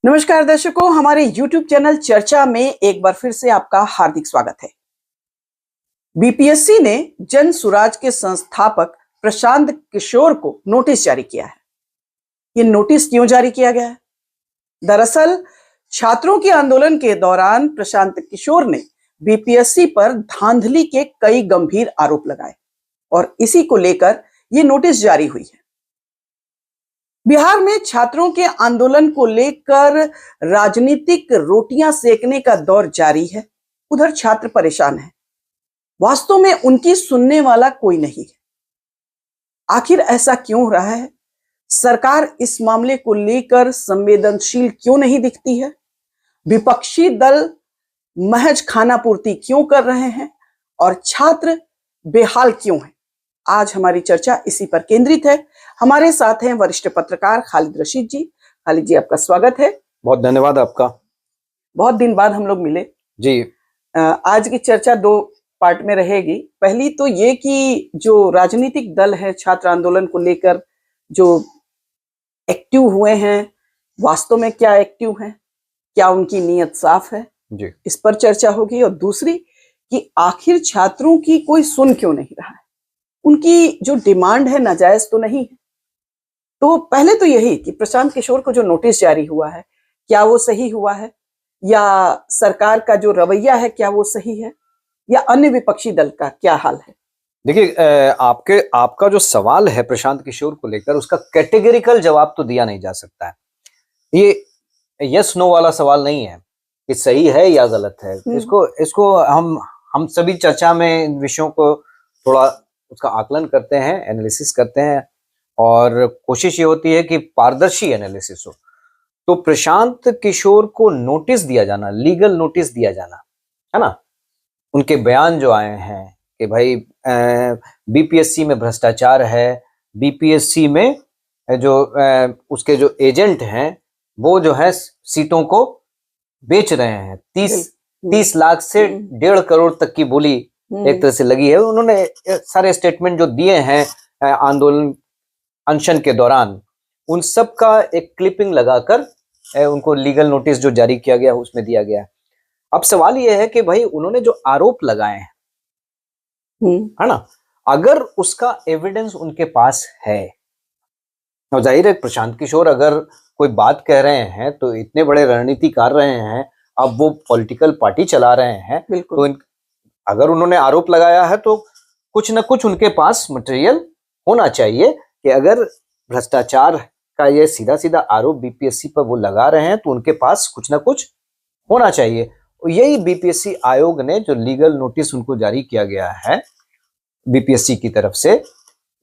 नमस्कार दर्शकों, हमारे YouTube चैनल चर्चा में एक बार फिर से आपका हार्दिक स्वागत है। बीपीएससी ने जन सुराज के संस्थापक प्रशांत किशोर को नोटिस जारी किया है। ये नोटिस क्यों जारी किया गया है? दरअसल छात्रों के आंदोलन के दौरान प्रशांत किशोर ने बीपीएससी पर धांधली के कई गंभीर आरोप लगाए और इसी को लेकर ये नोटिस जारी हुई है। बिहार में छात्रों के आंदोलन को लेकर राजनीतिक रोटियां सेकने का दौर जारी है। उधर छात्र परेशान हैं। वास्तव में उनकी सुनने वाला कोई नहीं है। आखिर ऐसा क्यों हो रहा है? सरकार इस मामले को लेकर संवेदनशील क्यों नहीं दिखती है? विपक्षी दल महज खानापूर्ति क्यों कर रहे हैं और छात्र बेहाल क्यों हैं? आज हमारी चर्चा इसी पर केंद्रित है। हमारे साथ हैं वरिष्ठ पत्रकार खालिद रशीद जी। खालिद जी, आपका स्वागत है। बहुत धन्यवाद आपका। बहुत दिन बाद हम लोग मिले जी। आज की चर्चा दो पार्ट में रहेगी। पहली तो ये कि जो राजनीतिक दल है छात्र आंदोलन को लेकर जो एक्टिव हुए हैं, वास्तव में क्या एक्टिव हैं, क्या उनकी नीयत साफ है जी, इस पर चर्चा होगी। और दूसरी कि आखिर छात्रों की कोई सुन क्यों नहीं रहा है, उनकी जो डिमांड है नाजायज तो नहीं है। तो पहले तो यही कि प्रशांत किशोर को जो नोटिस जारी हुआ है, क्या वो सही हुआ है, या सरकार का जो रवैया है क्या वो सही है, या अन्य विपक्षी दल का क्या हाल है? देखिए, आपका जो सवाल है प्रशांत किशोर को लेकर, उसका कैटेगरिकल जवाब तो दिया नहीं जा सकता है। ये यस नो वाला सवाल नहीं है कि सही है या गलत है। इसको हम सभी चर्चा में इन विषयों को थोड़ा उसका आकलन करते हैं, एनालिसिस करते हैं और कोशिश ये होती है कि पारदर्शी एनालिसिस हो। तो प्रशांत किशोर को नोटिस दिया जाना, लीगल नोटिस दिया जाना, है ना, उनके बयान जो आए हैं कि भाई बीपीएससी में भ्रष्टाचार है, बीपीएससी में जो उसके जो एजेंट हैं वो जो है सीटों को बेच रहे हैं। 30 लाख से 1.5 करोड़ तक की बोली एक तरह से लगी है। उन्होंने सारे स्टेटमेंट जो दिए हैं आंदोलन अनशन के दौरान, उन सब का एक क्लिपिंग लगाकर उनको लीगल नोटिस जो जारी किया गया उसमें दिया गया है। अब सवाल यह है कि भाई उन्होंने जो आरोप लगाए हैं, है ना, अगर उसका एविडेंस उनके पास है, और जाहिर है प्रशांत किशोर अगर कोई बात कह रहे हैं तो इतने बड़े रणनीतिकार रहे हैं, अब वो पॉलिटिकल पार्टी चला रहे हैं, तो अगर उन्होंने आरोप लगाया है तो कुछ ना कुछ उनके पास मटेरियल होना चाहिए कि अगर भ्रष्टाचार का ये सीधा सीधा आरोप बीपीएससी पर वो लगा रहे हैं तो उनके पास कुछ ना कुछ होना चाहिए। यही बीपीएससी आयोग ने जो लीगल नोटिस उनको जारी किया गया है बीपीएससी की तरफ से,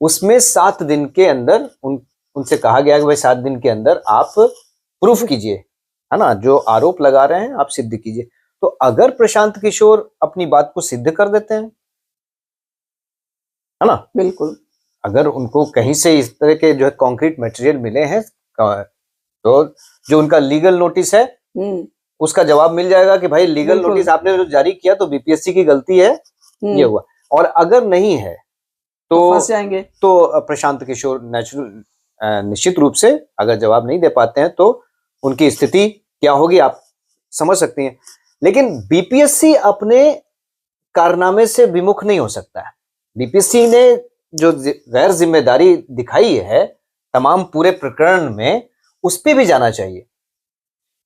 उसमें 7 दिन के अंदर उनसे कहा गया कि भाई 7 दिन के अंदर आप प्रूफ कीजिए, है ना, जो आरोप लगा रहे हैं आप सिद्ध कीजिए। तो अगर प्रशांत किशोर अपनी बात को सिद्ध कर देते हैं, है ना, बिल्कुल, अगर उनको कहीं से इस तरह के जो है कॉन्क्रीट मटेरियल मिले हैं तो जो उनका लीगल नोटिस है उसका जवाब मिल जाएगा कि भाई लीगल नोटिस आपने जो जारी किया तो बीपीएससी की गलती है, ये हुआ। और अगर नहीं है तो फंस जाएंगे। तो प्रशांत किशोर निश्चित रूप से अगर जवाब नहीं दे पाते हैं तो उनकी स्थिति क्या होगी आप समझ सकती हैं। लेकिन बीपीएससी अपने कारनामे से विमुख नहीं हो सकता है। बीपीएससी ने जो गैर जिम्मेदारी दिखाई है तमाम पूरे प्रकरण में, उस पे भी जाना चाहिए।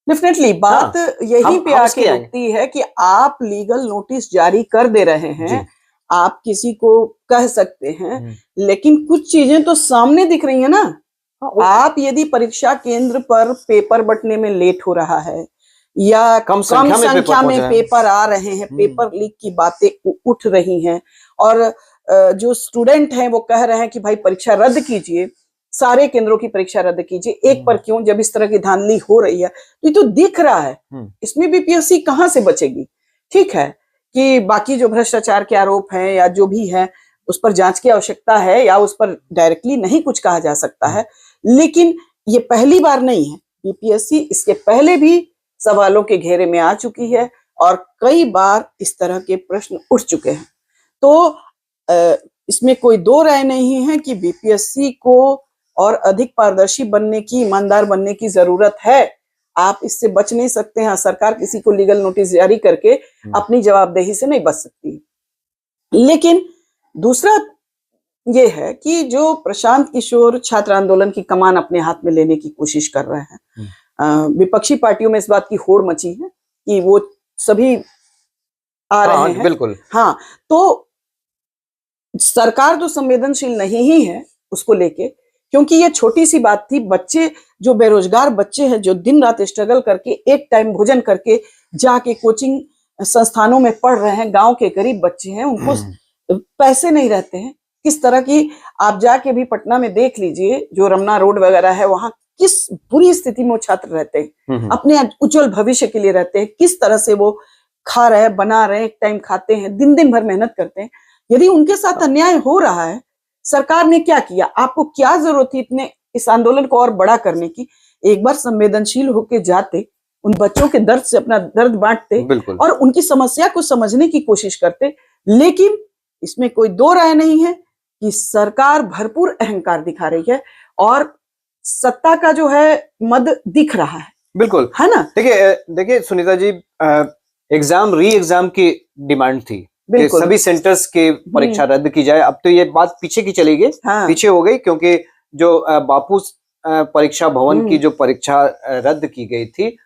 डेफिनेटली बात यही पे आके रुकती है कि आप लीगल नोटिस जारी कर दे रहे हैं, आप किसी को कह सकते हैं, लेकिन कुछ चीजें तो सामने दिख रही है ना। आप यदि परीक्षा केंद्र पर पेपर बंटने में लेट हो रहा है या कम संख्या में पेपर आ रहे हैं, पेपर लीक की बातें उठ रही हैं, और जो स्टूडेंट हैं वो कह रहे हैं कि भाई परीक्षा रद्द कीजिए, सारे केंद्रों की परीक्षा रद्द कीजिए, एक पर क्यों, जब इस तरह की धांधली हो रही है तो ये तो दिख रहा है। इसमें बीपीएससी कहां से बचेगी? ठीक है कि बाकी जो भ्रष्टाचार के आरोप हैं या जो भी है उस पर जांच की आवश्यकता है, या उस पर डायरेक्टली नहीं कुछ कहा जा सकता है, लेकिन ये पहली बार नहीं है। बीपीएससी इसके पहले भी सवालों के घेरे में आ चुकी है और कई बार इस तरह के प्रश्न उठ चुके हैं। तो इसमें कोई दो राय नहीं है कि बीपीएससी को और अधिक पारदर्शी बनने की, ईमानदार बनने की जरूरत है। आप इससे बच नहीं सकते हैं। सरकार किसी को लीगल नोटिस जारी करके अपनी जवाबदेही से नहीं बच सकती। लेकिन दूसरा ये है कि जो प्रशांत किशोर छात्र आंदोलन की कमान अपने हाथ में लेने की कोशिश कर रहे हैं, विपक्षी पार्टियों में इस बात की होड़ मची है कि वो सभी आ रहे हैं। बिल्कुल। हाँ, तो सरकार तो संवेदनशील नहीं ही है उसको लेके, क्योंकि ये छोटी सी बात थी। बच्चे जो बेरोजगार बच्चे हैं, जो दिन रात स्ट्रगल करके एक टाइम भोजन करके जाके कोचिंग संस्थानों में पढ़ रहे हैं, गांव के गरीब बच्चे हैं, उनको पैसे नहीं रहते हैं। किस तरह की, आप जाके भी पटना में देख लीजिए, जो रमना रोड वगैरह है, वहां किस बुरी स्थिति में वो छात्र रहते हैं, अपने उज्जवल भविष्य के लिए रहते हैं। किस तरह से वो खा रहे हैं, बना रहे हैं, एक टाइम खाते हैं, दिन दिन भर मेहनत करते हैं। यदि उनके साथ अन्याय हो रहा है, सरकार ने क्या किया? आपको क्या जरूरत थी इतने इस आंदोलन को और बड़ा करने की? एक बार संवेदनशील होके जाते, उन बच्चों के दर्द से अपना दर्द बांटते और उनकी समस्या को समझने की कोशिश करते। लेकिन इसमें कोई दो राय नहीं है कि सरकार भरपूर अहंकार दिखा रही है और सत्ता का जो है मद दिख रहा है। बिल्कुल, है ना? देखिए सुनीता जी, एग्जाम री एग्जाम की डिमांड थी कि सभी सेंटर्स की परीक्षा रद्द की जाए। अब तो ये बात पीछे की चली गई, पीछे हो गई, क्योंकि जो बापू परीक्षा भवन की जो परीक्षा रद्द की गई थी,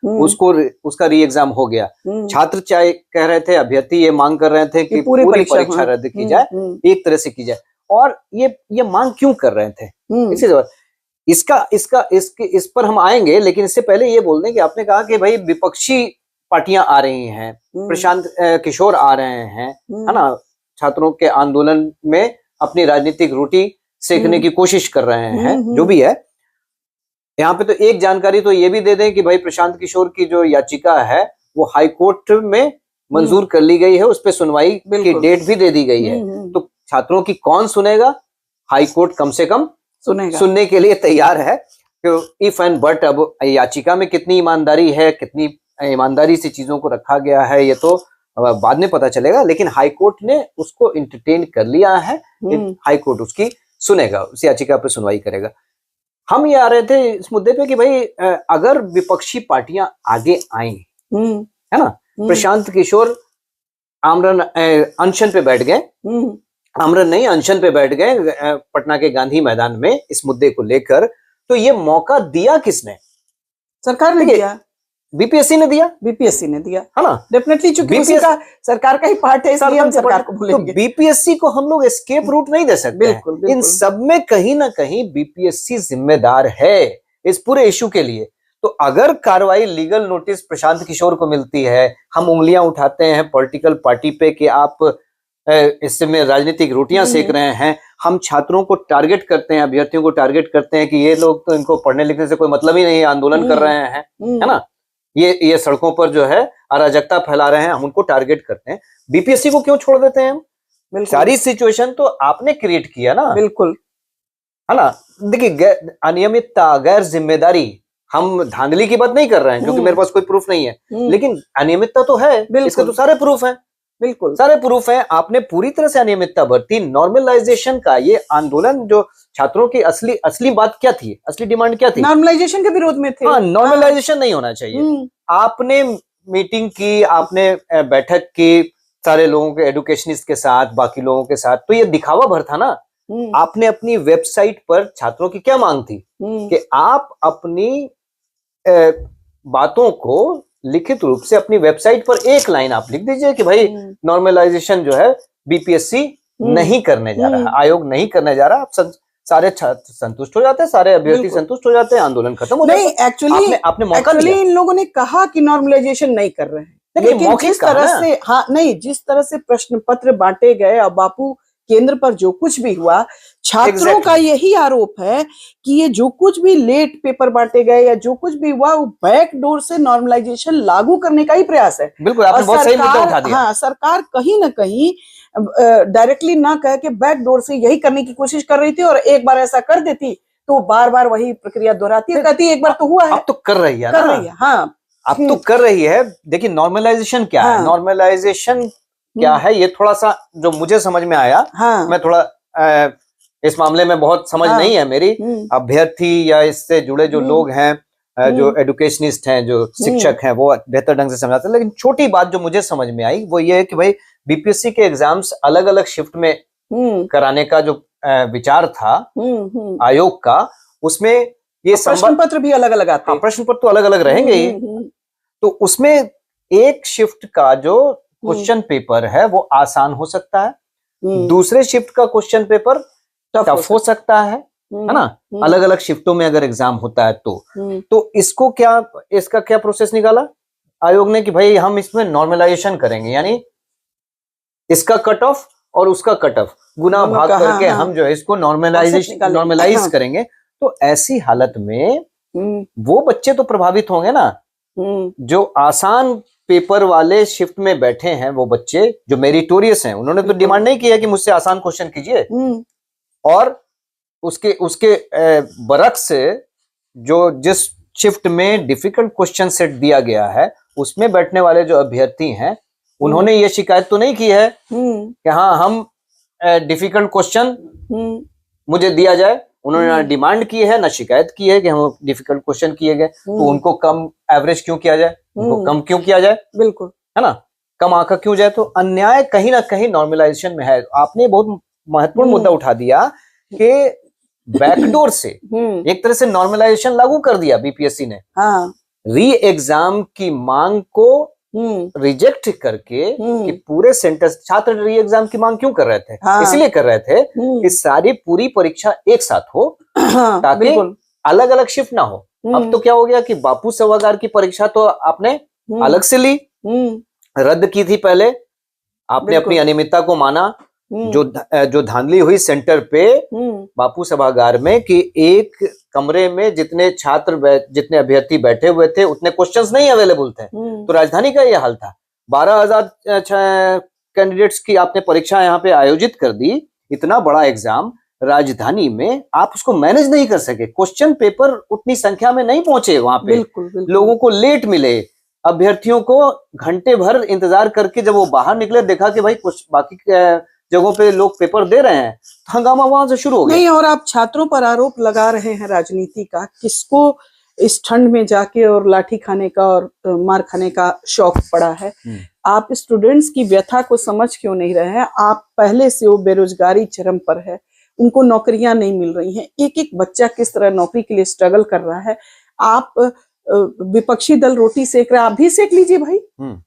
उसका री एग्जाम हो गया। छात्र चाहे कह रहे थे, अभ्यर्थी ये मांग कर रहे थे कि पूरी परीक्षा रद्द की जाए, एक तरह से की जाए। और ये मांग क्यों कर रहे थे? इस पर हम आएंगे, लेकिन इससे पहले ये बोल दें कि आपने कहा कि भाई विपक्षी पार्टियां आ रही हैं, प्रशांत किशोर आ रहे हैं, है ना, छात्रों के आंदोलन में अपनी राजनीतिक रोटी सेकने की कोशिश कर रहे हैं, जो भी है। यहाँ पे तो एक जानकारी तो ये भी दे दें कि भाई प्रशांत किशोर की जो याचिका है वो हाई कोर्ट में मंजूर कर ली गई है, उस पर सुनवाई की डेट भी दे दी गई है। तो छात्रों की कौन सुनेगा? हाई कोर्ट कम से कम सुनने के लिए तैयार है। तो इफ एंड बट, अब याचिका में कितनी ईमानदारी है, कितनी ईमानदारी से चीजों को रखा गया है, ये तो बाद में पता चलेगा। लेकिन हाई कोर्ट ने उसको एंटरटेन कर लिया है, हाई कोर्ट उसकी सुनेगा, उस याचिका पे सुनवाई करेगा। हम ये आ रहे थे इस मुद्दे पे कि भाई अगर विपक्षी पार्टियां आगे आई, है ना, प्रशांत किशोर आमरण अनशन पे बैठ गए, आमरण नहीं अनशन पे बैठ गए पटना के गांधी मैदान में इस मुद्दे को लेकर, तो ये मौका दिया किसने? सरकार ने दिया, बीपीएससी ने दिया, बीपीएससी ने दिया, है ना, डेफिनेटली, चूंकि उसी का सरकार का ही पार्ट है, इसलिए हम सरकार को बोलेंगे। तो बीपीएससी को हम लोग एस्केप रूट नहीं दे सकते। बिल्कुल। इन सब में कहीं ना कहीं बीपीएससी जिम्मेदार है इस पूरे इशू के लिए। तो अगर कार्रवाई, लीगल नोटिस प्रशांत किशोर को मिलती है, हम उंगलियां उठाते हैं पॉलिटिकल पार्टी पे कि आप इससे में राजनीतिक रोटियां सेक रहे हैं, हम छात्रों को टारगेट करते हैं, अभ्यर्थियों को टारगेट करते हैं कि ये लोग तो, इनको पढ़ने लिखने से कोई मतलब ही नहीं है, आंदोलन कर रहे हैं, है ना, ये सड़कों पर जो है अराजकता फैला रहे हैं, हम उनको टारगेट करते हैं। बीपीएससी को क्यों छोड़ देते हैं हम? सारी सिचुएशन तो आपने क्रिएट किया ना। बिल्कुल, है ना। देखिए, अनियमितता, गैर जिम्मेदारी, हम धांधली की बात नहीं कर रहे हैं क्योंकि मेरे पास कोई प्रूफ नहीं है, लेकिन अनियमितता तो है, इसके तो सारे प्रूफ हैं। बिल्कुल सारे प्रूफ हैं। आपने पूरी तरह से अनियमितता बरती। नॉर्मलाइजेशन का ये आंदोलन, जो छात्रों की असली बात क्या थी, असली डिमांड क्या थी? नॉर्मलाइजेशन के विरोध में थे। हाँ, नॉर्मलाइजेशन नहीं होना चाहिए। आपने मीटिंग की, आपने बैठक की सारे लोगों के, एडुकेशनिस्ट के साथ, बाकी लोगों के साथ, तो ये दिखावा भर था ना। आपने अपनी वेबसाइट पर छात्रों की क्या मांग थी कि आप अपनी बातों को लिखित रूप से अपनी वेबसाइट पर एक लाइन आप लिख दीजिए कि भाई नॉर्मलाइजेशन जो है बीपीएससी नहीं करने जा रहा है, आयोग नहीं करने जा रहा। आप सारे छात्र संतुष्ट हो जाते हैं, सारे अभ्यर्थी संतुष्ट हो जाते हैं, आंदोलन खत्म हो जाता है। नहीं, एक्चुअली आपने मौका दिया। इन लोगों ने कहा कि नॉर्मलाइजेशन नहीं कर रहे हैं, लेकिन जिस तरह से, हाँ नहीं, जिस तरह से प्रश्न पत्र बांटे गए और बापू केंद्र पर जो कुछ भी हुआ, छात्रों का यही आरोप है कि ये जो कुछ भी लेट पेपर बांटे गए या जो कुछ भी हुआ, वो बैक डोर से नॉर्मलाइजेशन लागू करने का ही प्रयास है। बिल्कुल, आपने बहुत सही मुद्दा उठा दिया। हाँ, सरकार कहीं ना कहीं डायरेक्टली ना कह के बैक डोर से यही करने की कोशिश कर रही थी, और एक बार ऐसा कर देती तो बार बार वही प्रक्रिया दोहराती है, कहती एक बार तो हुआ है, अब तो कर रही है, कर रही है। हाँ, अब तो कर रही है। देखिए, नॉर्मलाइजेशन क्या है, नॉर्मलाइजेशन क्या है, ये थोड़ा सा जो मुझे समझ में आया, मैं थोड़ा इस मामले में बहुत समझ नहीं है मेरी, अभ्यर्थी या इससे जुड़े जो लोग हैं, जो एडुकेशनिस्ट हैं, जो शिक्षक हैं, वो बेहतर ढंग से समझाते हैं। लेकिन छोटी बात जो मुझे समझ में आई वो ये है कि भाई बीपीएससी के एग्जाम्स अलग अलग शिफ्ट में कराने का जो विचार था आयोग का, उसमें ये प्रश्न पत्र भी अलग अलग आते हैं। प्रश्न पत्र तो अलग अलग रहेंगे ही। तो उसमें एक शिफ्ट का जो क्वेश्चन पेपर है वो आसान हो सकता है, दूसरे शिफ्ट का क्वेश्चन पेपर टफ हो सकता है ना। अलग अलग शिफ्टों में अगर एग्जाम होता है तो इसका क्या प्रोसेस निकाला आयोग ने कि भाई हम इसमें नॉर्मलाइजेशन करेंगे, यानी इसका कट ऑफ और उसका कट ऑफ गुना भाग करके हम जो है इसको नॉर्मलाइज करेंगे। तो ऐसी हालत में वो बच्चे तो प्रभावित होंगे ना जो आसान पेपर वाले शिफ्ट में बैठे हैं, वो बच्चे जो मेरिटोरियस हैं। उन्होंने तो डिमांड नहीं किया कि मुझसे आसान क्वेश्चन कीजिए, और उसके बरक्स से जो जिस शिफ्ट में डिफिकल्ट क्वेश्चन सेट दिया गया है उसमें बैठने वाले जो अभ्यर्थी हैं उन्होंने ये शिकायत तो नहीं की है कि हाँ हम डिफिकल्ट क्वेश्चन मुझे दिया जाए। उन्होंने ना डिमांड की है ना शिकायत की है कि हम डिफिकल्ट क्वेश्चन किए गए, तो उनको कम एवरेज क्यों किया जाए, उनको कम क्यों किया जाए, बिल्कुल है ना, कम आंका क्यों जाए। तो अन्याय कहीं ना कहीं नॉर्मलाइजेशन में है। आपने बहुत महत्वपूर्ण मुद्दा उठा दिया कि बैकडोर से एक तरह से नॉर्मलाइजेशन लागू कर दिया बीपीएससी ने। री एग्जाम की मांग को रिजेक्ट करके कि पूरे सेंटर छात्र री एग्जाम की मांग क्यों कर रहे थे, इसलिए कर रहे थे कि सारी पूरी परीक्षा एक साथ हो ताकि अलग अलग शिफ्ट ना हो। अब तो क्या हो गया कि बापू सभागार की परीक्षा तो आपने अलग से ली, रद्द की थी पहले, आपने अपनी अनियमितता को माना, जो धांधली हुई सेंटर पे बापू सभागार में कि एक कमरे में जितने अभ्यर्थी बैठे हुए थे उतने क्वेश्चंस नहीं अवेलेबल थे। तो राजधानी का यह हाल था। 12,000 कैंडिडेट्स की आपने परीक्षा यहाँ पे आयोजित कर दी, इतना बड़ा एग्जाम राजधानी में आप उसको मैनेज नहीं कर सके। क्वेश्चन पेपर उतनी संख्या में नहीं पहुंचे वहां पे, बिल्कुल। लोगों को लेट मिले, अभ्यर्थियों को घंटे भर इंतजार करके जब वो बाहर निकले देखा कि भाई कुछ बाकी जगहों पे लोग पेपर दे रहे हैं, हंगामा वहां से शुरू हो गया। नहीं, और आप छात्रों पर आरोप लगा रहे हैं राजनीति का। किसको इस ठंड में जाके और लाठी खाने का और मार खाने का शौक पड़ा है? आप स्टूडेंट्स की व्यथा को समझ क्यों नहीं रहे हैं? आप पहले से वो बेरोजगारी चरम पर है, उनको नौकरियां नहीं मिल रही हैं, एक एक बच्चा किस तरह नौकरी के लिए स्ट्रगल कर रहा है। आप विपक्षी दल रोटी सेक रहे, आप भी सेक लीजिए भाई।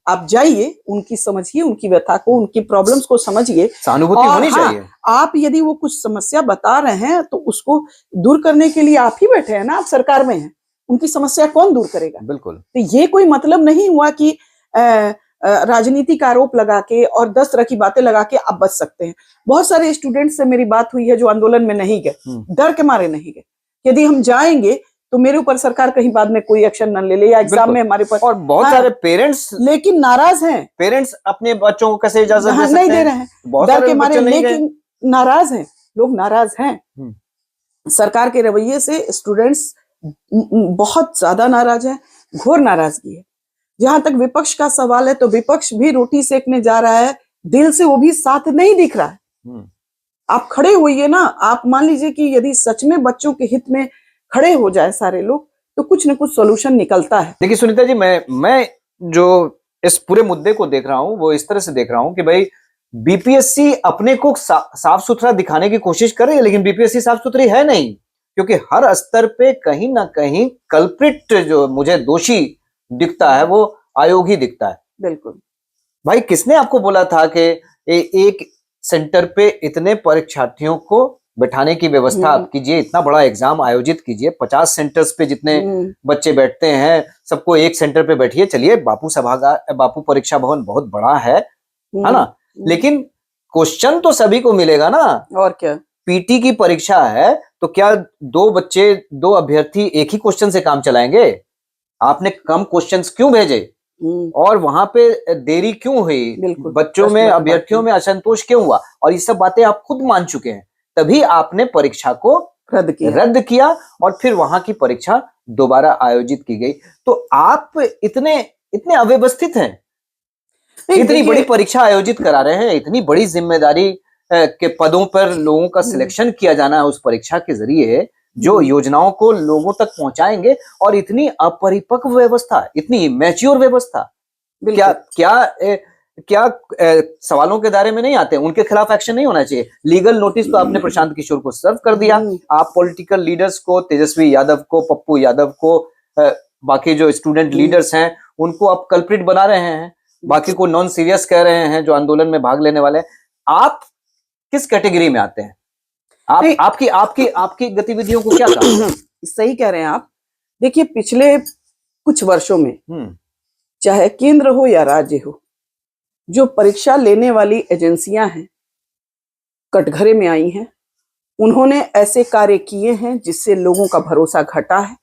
आप जाइए, उनकी समझिए, उनकी व्यथा को, उनकी प्रॉब्लम्स को समझिए, सहानुभूति होनी चाहिए। आप यदि वो कुछ समस्या बता रहे हैं तो उसको दूर करने के लिए आप ही बैठे हैं ना, आप सरकार में हैं, उनकी समस्या कौन दूर करेगा? बिल्कुल। तो ये कोई मतलब नहीं हुआ कि राजनीति का आरोप लगा के और 10 तरह की बातें लगा के आप बच सकते हैं। बहुत सारे स्टूडेंट्स से मेरी बात हुई है जो आंदोलन में नहीं गए, डर के मारे नहीं गए, यदि हम जाएंगे तो मेरे ऊपर सरकार कहीं बाद में कोई एक्शन न ले या एग्जाम में हमारे ऊपर। और बहुत सारे पेरेंट्स लेकिन नाराज हैं, पेरेंट्स अपने बच्चों को कैसे इजाजत दे सकते नहीं दे रहे हैं, डर के मारे, लेकिन नाराज हैं, लोग नाराज हैं। सरकार के रवैये से स्टूडेंट्स बहुत ज्यादा नाराज है, घोर नाराजगी है। जहां तक विपक्ष का सवाल है तो विपक्ष भी रोटी सेकने जा रहा है, दिल से वो भी साथ नहीं दिख रहा है। आप खड़े होइए ना, आप मान लीजिए कि यदि सच में बच्चों के हित में खड़े हो जाए सारे लोग तो कुछ न कुछ सॉल्यूशन निकलता है। देखिए सुनीता जी, मैं जो इस पूरे मुद्दे को देख रहा हूं वो इस तरह से देख रहा हूं कि भाई बीपीएससी अपने को साफ सुथरा दिखाने की कोशिश कर रही है, लेकिन बीपीएससी साफ सुथरी है नहीं, क्योंकि हर स्तर पे कहीं ना कहीं कल्प्रिट जो मुझे दोषी दिखता है वो आयोग ही दिखता है। बिल्कुल भाई, किसने आपको बोला था कि एक सेंटर पे इतने परीक्षार्थियों को बैठाने की व्यवस्था आप कीजिए, इतना बड़ा एग्जाम आयोजित कीजिए, 50 सेंटर्स पे जितने बच्चे बैठते हैं सबको एक सेंटर पे बैठिए। चलिए, बापू परीक्षा भवन बहुत बड़ा है ना, लेकिन क्वेश्चन तो सभी को मिलेगा ना। और क्या, पीटी की परीक्षा है तो क्या दो अभ्यर्थी एक ही क्वेश्चन से काम चलाएंगे? आपने कम क्वेश्चंस क्यों भेजे और वहां पे देरी क्यों हुई, बच्चों में, अभ्यर्थियों में असंतोष क्यों हुआ? और ये सब बातें आप खुद मान चुके हैं, तभी आपने परीक्षा को रद्द किया और फिर वहां की परीक्षा दोबारा आयोजित की गई। तो आप इतने अव्यवस्थित हैं, इतनी बड़ी परीक्षा आयोजित करा रहे हैं, इतनी बड़ी जिम्मेदारी के पदों पर लोगों का सिलेक्शन किया जाना है उस परीक्षा के जरिए, जो योजनाओं को लोगों तक पहुंचाएंगे। और इतनी अपरिपक्व व्यवस्था, इतनी मैच्योर व्यवस्था, क्या क्या क्या सवालों के दायरे में नहीं आते? उनके खिलाफ एक्शन नहीं होना चाहिए? लीगल नोटिस तो आपने प्रशांत किशोर को सर्व कर दिया। आप पॉलिटिकल लीडर्स को, तेजस्वी यादव को, पप्पू यादव को, बाकी जो स्टूडेंट लीडर्स हैं उनको आप कल्प्रिट बना रहे हैं, बाकी को नॉन सीरियस कह रहे हैं जो आंदोलन में भाग लेने वाले हैं। आप किस कैटेगरी में आते हैं? आपकी आपकी आपकी गतिविधियों को क्या कहा? सही कह रहे हैं आप। देखिए, पिछले कुछ वर्षों में चाहे केंद्र हो या राज्य हो, जो परीक्षा लेने वाली एजेंसियां हैं कटघरे में आई हैं, उन्होंने ऐसे कार्य किए हैं जिससे लोगों का भरोसा घटा है।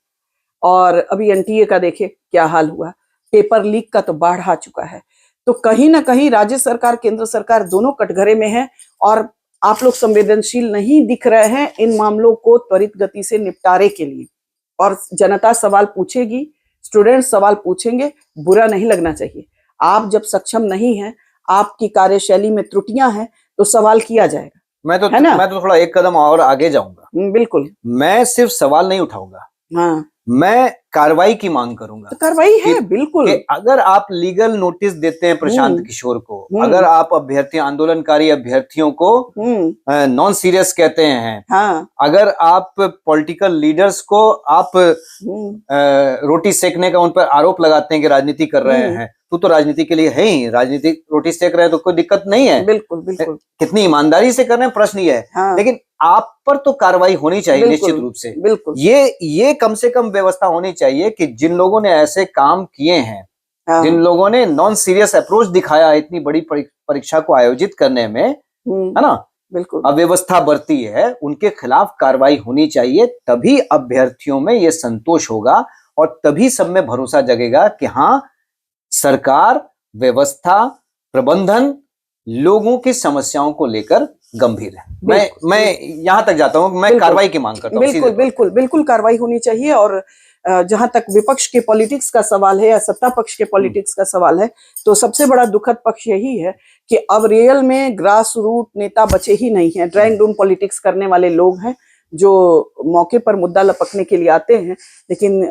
और अभी एनटीए का देखिए क्या हाल हुआ, पेपर लीक का तो बाढ़ आ चुका है। तो कहीं ना कहीं राज्य सरकार, केंद्र सरकार दोनों कटघरे में है और आप लोग संवेदनशील नहीं दिख रहे हैं इन मामलों को त्वरित गति से निपटारे के लिए। और जनता सवाल पूछेगी, स्टूडेंट सवाल पूछेंगे, बुरा नहीं लगना चाहिए। आप जब सक्षम नहीं हैं, आपकी कार्यशैली में त्रुटियां हैं, तो सवाल किया जाएगा। मैं तो थोड़ा एक कदम और आगे जाऊंगा। बिल्कुल, मैं सिर्फ सवाल नहीं उठाऊंगा, हाँ, मैं कार्रवाई की मांग करूंगा। तो कार्रवाई है बिल्कुल। कि अगर आप लीगल नोटिस देते हैं प्रशांत किशोर को, अगर आप आंदोलनकारी अभ्यर्थियों को नॉन सीरियस कहते हैं, हाँ, अगर आप पॉलिटिकल लीडर्स को आप रोटी सेकने का उन पर आरोप लगाते हैं कि राजनीति कर रहे हैं, तो राजनीति के लिए है ही, राजनीति रोटी सेक रहे हैं तो कोई दिक्कत नहीं है। बिल्कुल बिल्कुल। कितनी ईमानदारी से कर रहे हैं प्रश्न ये है। हाँ, लेकिन आप पर तो कार्रवाई होनी चाहिए निश्चित रूप से। बिल्कुल, ये कम से कम व्यवस्था होनी चाहिए कि जिन लोगों ने ऐसे काम किए हैं, हाँ, जिन लोगों ने नॉन सीरियस अप्रोच दिखाया इतनी बड़ी परीक्षा को आयोजित करने में, है ना, बिल्कुल, अव्यवस्था बरती है, उनके खिलाफ कार्रवाई होनी चाहिए। तभी अभ्यर्थियों में ये संतोष होगा और तभी सब में भरोसा जगेगा कि हाँ, सरकार, व्यवस्था, प्रबंधन लोगों की समस्याओं को लेकर गंभीर है। मैं यहां तक जाता हूं, मैं कार्रवाई की मांग करता हूं। बिल्कुल बिल्कुल बिल्कुल कार्रवाई होनी चाहिए। और जहां तक विपक्ष के पॉलिटिक्स का सवाल है या सत्ता पक्ष के पॉलिटिक्स का सवाल है, तो सबसे बड़ा दुखद पक्ष यही है कि अब रियल में ग्रास रूट नेता बचे ही नहीं है। ड्राइंग रूम पॉलिटिक्स करने वाले लोग हैं जो मौके पर मुद्दा लपकने के लिए आते हैं, लेकिन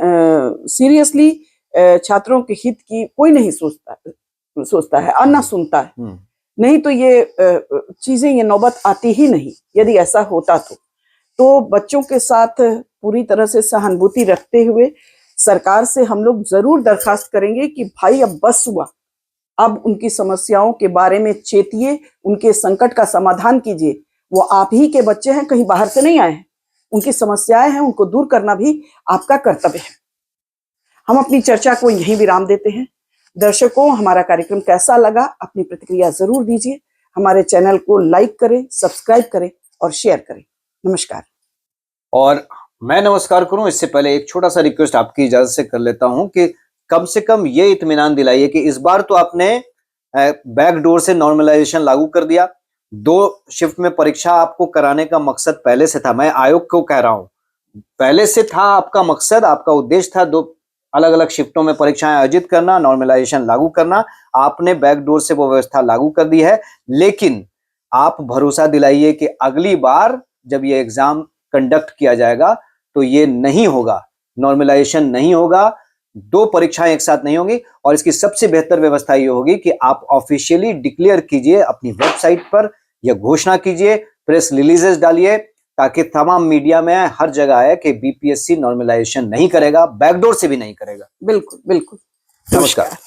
सीरियसली छात्रों के हित की कोई नहीं सोचता है और ना सुनता है। नहीं तो ये चीजें, ये नौबत आती ही नहीं। यदि ऐसा होता तो बच्चों के साथ पूरी तरह से सहानुभूति रखते हुए सरकार से हम लोग जरूर दरखास्त करेंगे कि भाई अब बस हुआ, अब उनकी समस्याओं के बारे में चेतिए, उनके संकट का समाधान कीजिए। वो आप ही के बच्चे हैं, कहीं बाहर से नहीं आए हैं। उनकी समस्याएं हैं, उनको दूर करना भी आपका कर्तव्य है। हम अपनी चर्चा को यहीं विराम देते हैं। दर्शकों, हमारा कार्यक्रम कैसा लगा, अपनी प्रतिक्रिया जरूर दीजिए। हमारे चैनल को लाइक करें, सब्सक्राइब करें और शेयर करें। नमस्कार। और मैं नमस्कार करूं इससे पहले एक छोटा सा रिक्वेस्ट आपकी इजाजत से कर लेता हूं कि कम से कम ये इत्मीनान दिलाइए कि इस बार तो आपने बैकडोर से नॉर्मलाइजेशन लागू कर दिया। 2 शिफ्ट में परीक्षा आपको कराने का मकसद पहले से था। मैं आयोग को कह रहा हूं, पहले से था आपका मकसद, आपका उद्देश्य था 2 अलग अलग शिफ्टों में परीक्षाएं आयोजित करना, नॉर्मलाइजेशन लागू करना। आपने बैकडोर से वो व्यवस्था लागू कर दी है। लेकिन आप भरोसा दिलाइए कि अगली बार जब ये एग्जाम कंडक्ट किया जाएगा तो ये नहीं होगा, नॉर्मलाइजेशन नहीं होगा, 2 परीक्षाएं एक साथ नहीं होंगी। और इसकी सबसे बेहतर व्यवस्था ये होगी कि आप ऑफिशियली डिक्लेयर कीजिए, अपनी वेबसाइट पर यह घोषणा कीजिए, प्रेस रिलीजेस डालिए, ताकि तमाम मीडिया में हर जगह आए कि बीपीएससी नॉर्मलाइजेशन नहीं करेगा, बैकडोर से भी नहीं करेगा। बिल्कुल बिल्कुल। नमस्कार।